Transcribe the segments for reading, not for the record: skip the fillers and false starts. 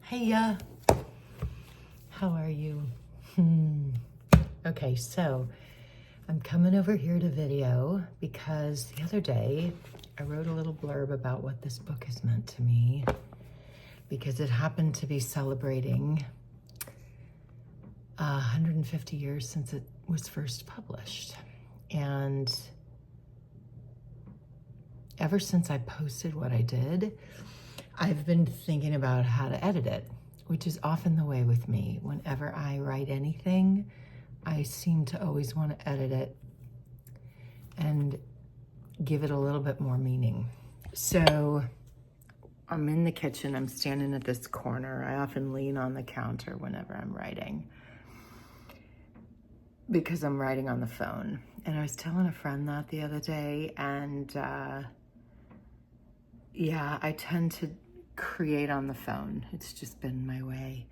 Hey, how are you? Okay, so I'm coming over here to video because the other day I wrote a little blurb about what this book has meant to me because it happened to be celebrating 150 years since it was first published. And ever since I posted what I did, I've been thinking about how to edit it, which is often the way with me. Whenever I write anything, I seem to always want to edit it and give it a little bit more meaning. So I'm in the kitchen, I'm standing at this corner. I often lean on the counter whenever I'm writing because I'm writing on the phone. And I was telling a friend that the other day, and yeah, I tend to create on the phone. It's just been my way.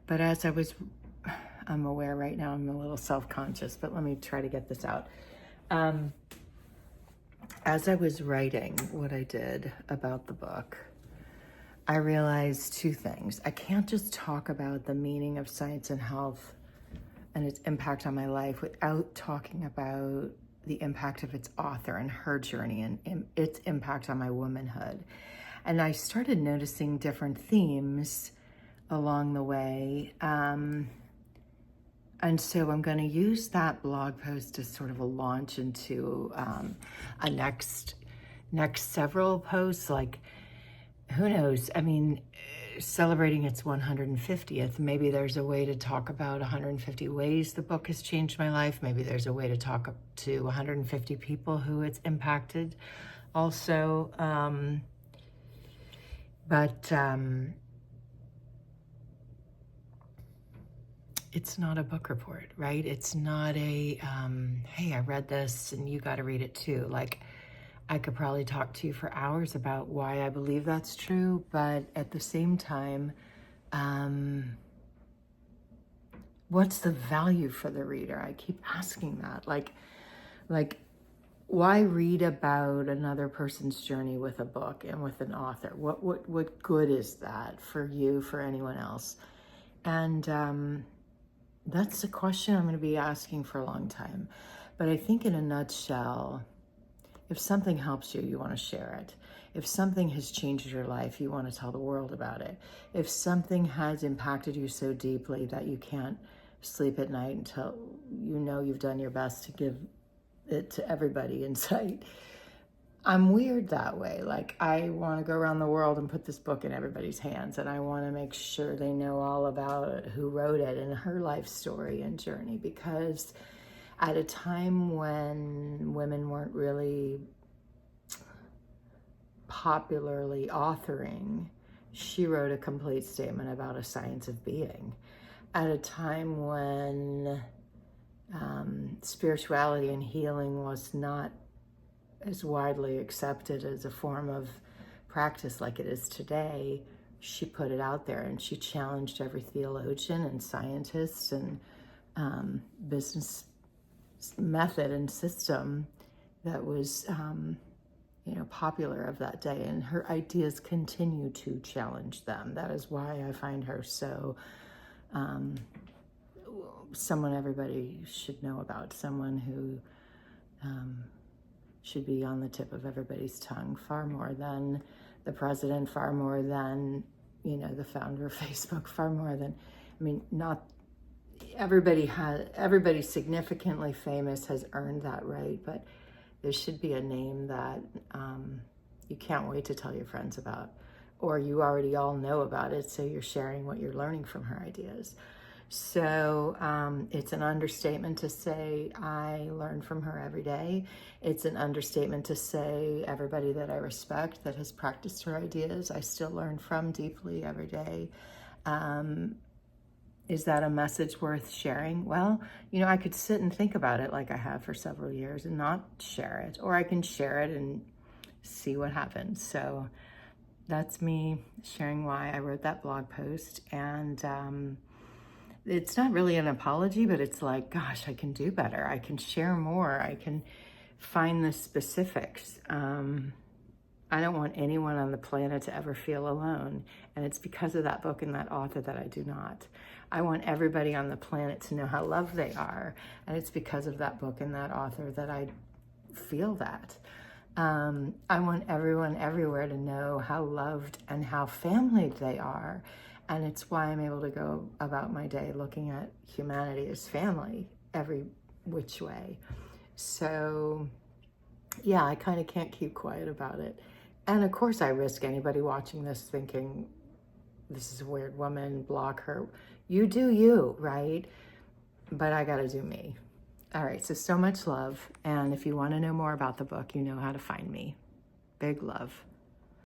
But as I'm aware right now, I'm a little self-conscious, but let me try to get this out. As I was writing what I did about the book, I realized two things. I can't just talk about the meaning of science and health and its impact on my life without talking about the impact of its author and her journey and its impact on my womanhood. And I started noticing different themes along the way. And so I'm going to use that blog post as sort of a launch into a next several posts. Like, who knows? I mean, celebrating its 150th, maybe there's a way to talk about 150 ways the book has changed my life. Maybe there's a way to talk to 150 people who it's impacted also. But it's not a book report, right? It's not a, hey, I read this and you got to read it too. Like, I could probably talk to you for hours about why I believe that's true, but at the same time, what's the value for the reader? I keep asking that. Like, why read about another person's journey with a book and with an author? What good is that for you, for anyone else? And that's a question I'm going to be asking for a long time. But I think in a nutshell, if something helps you, you want to share it. If something has changed your life, you want to tell the world about it. If something has impacted you so deeply that you can't sleep at night until you know you've done your best to give it to everybody in sight. I'm weird that way. Like, I want to go around the world and put this book in everybody's hands, and I want to make sure they know all about who wrote it and her life story and journey, because at a time when women weren't really popularly authoring, she wrote a complete statement about a science of being. At a time when spirituality and healing was not as widely accepted as a form of practice like it is today, she put it out there and she challenged every theologian and scientist and business method and system that was popular of that day, and her ideas continue to challenge them. That is why I find her so someone everybody should know about, someone who should be on the tip of everybody's tongue, far more than the president, far more than the founder of Facebook, far more than, not everybody significantly famous has earned that right, but there should be a name that you can't wait to tell your friends about, or you already all know about it, so you're sharing what you're learning from her ideas. So it's an understatement to say I learn from her every day. It's an understatement to say everybody that I respect that has practiced her ideas, I still learn from deeply every day. Is that a message worth sharing? Well, I could sit and think about it like I have for several years and not share it, or I can share it and see what happens. So that's me sharing why I wrote that blog post. And it's not really an apology, but it's like, gosh, I can do better. I can share more. I can find the specifics. I don't want anyone on the planet to ever feel alone. And it's because of that book and that author that I do not. I want everybody on the planet to know how loved they are. And it's because of that book and that author that I feel that. I want everyone everywhere to know how loved and how family they are. And it's why I'm able to go about my day looking at humanity as family every which way. So yeah, I kind of can't keep quiet about it. And of course I risk anybody watching this thinking, this is a weird woman, block her. You do you, right? But I gotta do me. All right, so much love. And if you want to know more about the book, you know how to find me. Big love.